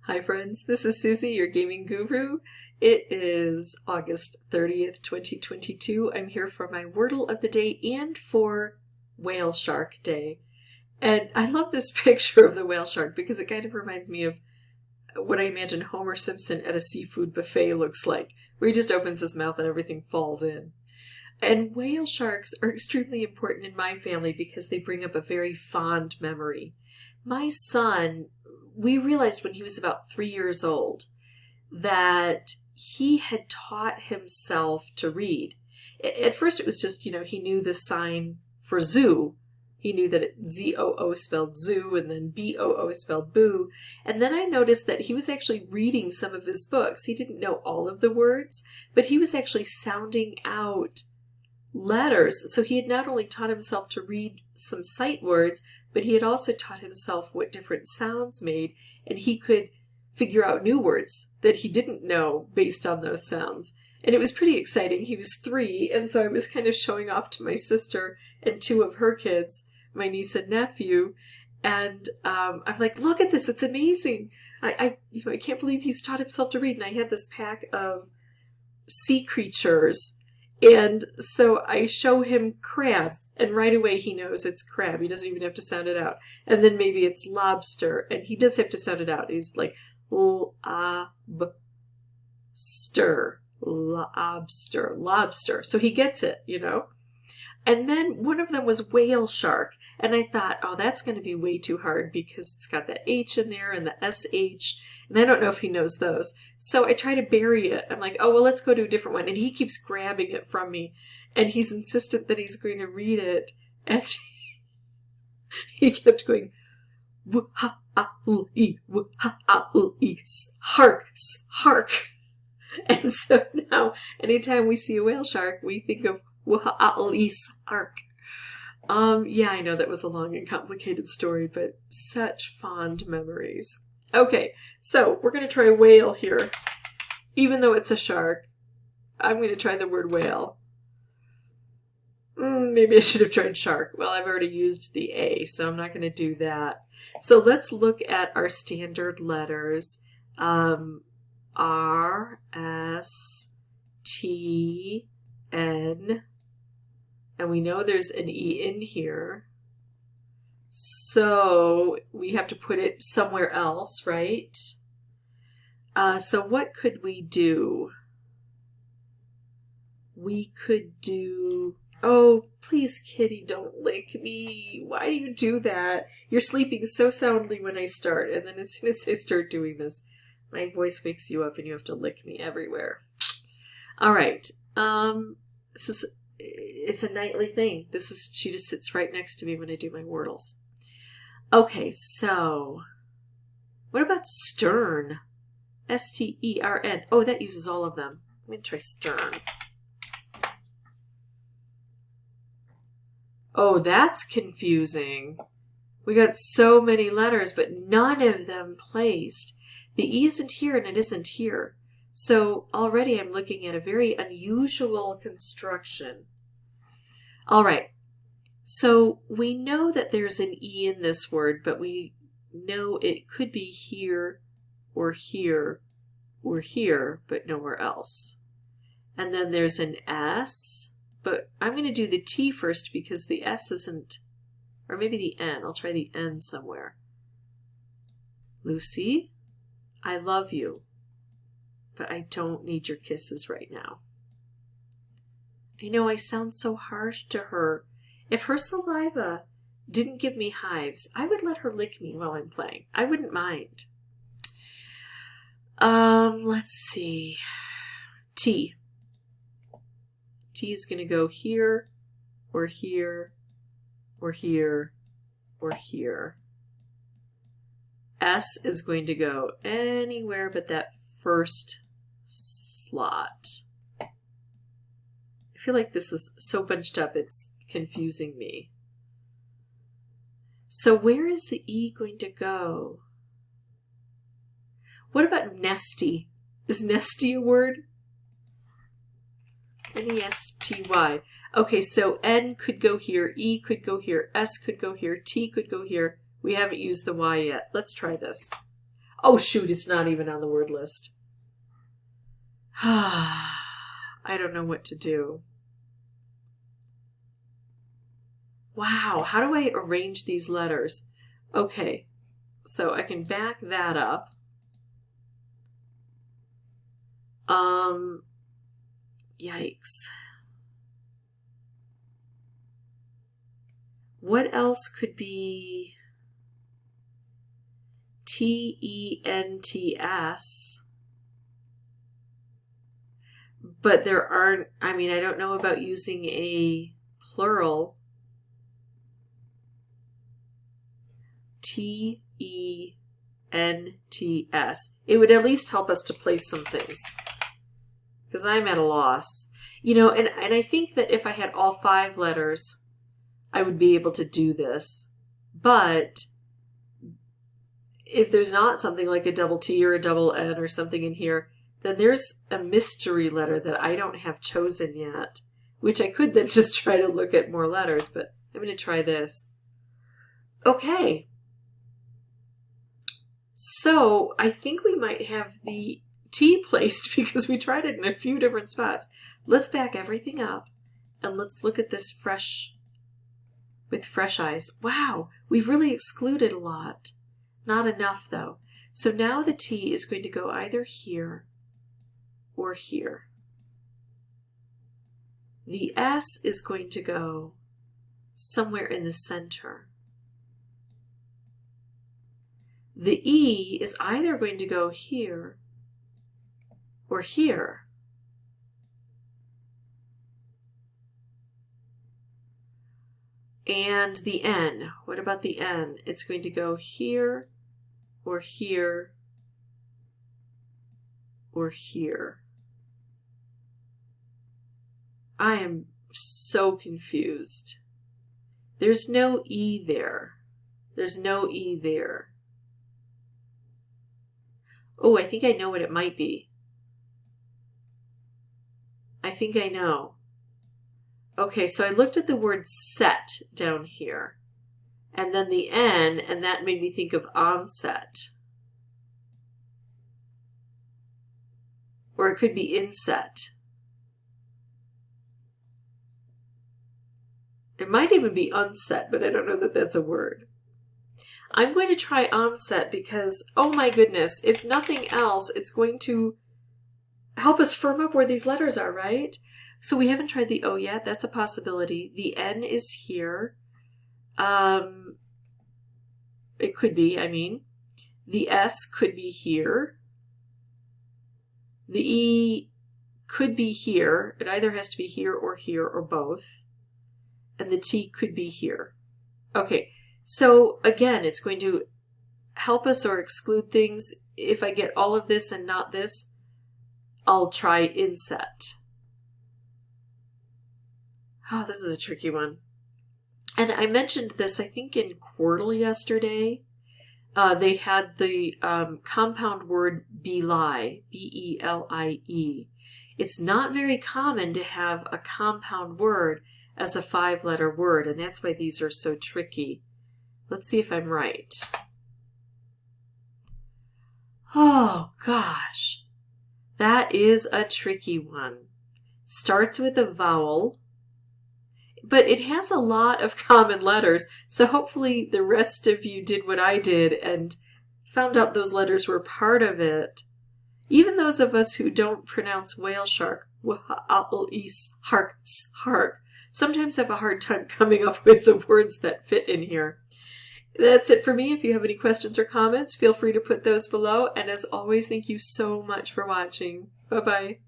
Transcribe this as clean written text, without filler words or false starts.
Hi friends, this is Suzy, your gaming guru. It is August 30th, 2022. I'm here for my Wordle of the day and for Whale Shark Day. And I love this picture of the whale shark because it kind of reminds me of what I imagine Homer Simpson at a seafood buffet looks like, where he just opens his mouth and everything falls in. And whale sharks are extremely important in my family because they bring up a very fond memory. My son, we realized when he was about 3 years old that he had taught himself to read. At first it was just, he knew the sign for zoo. He knew that Z-O-O spelled zoo and then B-O-O spelled boo. And then I noticed that he was actually reading some of his books. He didn't know all of the words, but he was actually sounding out letters. So he had not only taught himself to read some sight words, but he had also taught himself what different sounds made, and he could figure out new words that he didn't know based on those sounds. And it was pretty exciting. He was 3, and so I was kind of showing off to my sister and 2 of her kids, my niece and nephew, and I'm like, look at this, it's amazing. I can't believe he's taught himself to read. And I had this pack of sea creatures. And so I show him crab, and right away he knows it's crab. He doesn't even have to sound it out. And then maybe it's lobster, and he does have to sound it out. He's like, lobster, lobster. So he gets it, And then one of them was whale shark. And I thought, oh, that's going to be way too hard because it's got that H in there and the SH. And I don't know if he knows those. So I try to bury it. I'm like, oh, well, let's go to a different one. And he keeps grabbing it from me. And he's insistent that he's going to read it. And he kept going, w-ha-a-l-e, w-ha-a-l-e, hark, hark. And so now, anytime we see a whale shark, we think of w-ha-a-l-e, hark. Yeah, I know that was a long and complicated story, but such fond memories. Okay, so we're going to try whale here. Even though it's a shark, I'm going to try the word whale. Maybe I should have tried shark. Well, I've already used the A, so I'm not going to do that. So let's look at our standard letters. R, S, T, N. And we know there's an E in here. So we have to put it somewhere else, right? So what could we do? We could do... Oh, please, kitty, don't lick me. Why do you do that? You're sleeping so soundly when I start, and then as soon as I start doing this, my voice wakes you up and you have to lick me everywhere. All right. It's a nightly thing. She just sits right next to me when I do my Wordles. Okay, so what about stern? S-T-E-R-N. Oh, that uses all of them. I'm going to try stern. Oh, that's confusing. We got so many letters, but none of them placed. The E isn't here and it isn't here. So already I'm looking at a very unusual construction. All right. So we know that there's an E in this word, but we know it could be here or here or here, but nowhere else. And then there's an S, but I'm going to do the T first because the S isn't, or maybe the N. I'll try the N somewhere. Lucy, I love you, but I don't need your kisses right now. I know I sound so harsh to her. If her saliva didn't give me hives, I would let her lick me while I'm playing. I wouldn't mind. Let's see. T. T is going to go here, or here, or here, or here. S is going to go anywhere but that first slot. I feel like this is so bunched up, it's confusing me. So where is the E going to go? What about nesty? Is nesty a word? N-E-S-T-Y. Okay, so N could go here, E could go here, S could go here, T could go here. We haven't used the Y yet. Let's try this. Oh shoot, it's not even on the word list. I don't know what to do. Wow, how do I arrange these letters? Okay, so I can back that up. Yikes. What else could be TENTS? But there aren't, I mean, I don't know about using a plural. TENTS. It would at least help us to place some things. Because I'm at a loss. You know, and I think that if I had all 5 letters, I would be able to do this. But if there's not something like a double T or a double N or something in here, then there's a mystery letter that I don't have chosen yet, which I could then just try to look at more letters, but I'm going to try this. Okay. So I think we might have the T placed because we tried it in a few different spots. Let's back everything up and let's look at this with fresh eyes. Wow, we've really excluded a lot. Not enough though. So now the T is going to go either here or here. The S is going to go somewhere in the center. The E is either going to go here or here. And the N, what about the N? It's going to go here or here or here. I am so confused. There's no E there. There's no E there. Oh, I think I know what it might be. I think I know. Okay, so I looked at the word set down here, and then the N, and that made me think of onset. Or it could be inset. It might even be unset, but I don't know that that's a word. I'm going to try onset because, oh my goodness, if nothing else, it's going to help us firm up where these letters are, right? So we haven't tried the O yet. That's a possibility. The N is here. It could be, I mean. The S could be here. The E could be here. It either has to be here or both. And the T could be here. Okay, so again, it's going to help us or exclude things. If I get all of this and not this, I'll try inset. Oh, this is a tricky one. And I mentioned this, I think, in Wordle yesterday. They had the compound word belie, B-E-L-I-E. It's not very common to have a compound word as a 5-letter word, and that's why these are so tricky. Let's see if I'm right. Oh, gosh. That is a tricky one. Starts with a vowel, but it has a lot of common letters, so hopefully the rest of you did what I did and found out those letters were part of it. Even those of us who don't pronounce whale shark, hark, sometimes have a hard time coming up with the words that fit in here. That's it for me. If you have any questions or comments, feel free to put those below. And as always, thank you so much for watching. Bye-bye.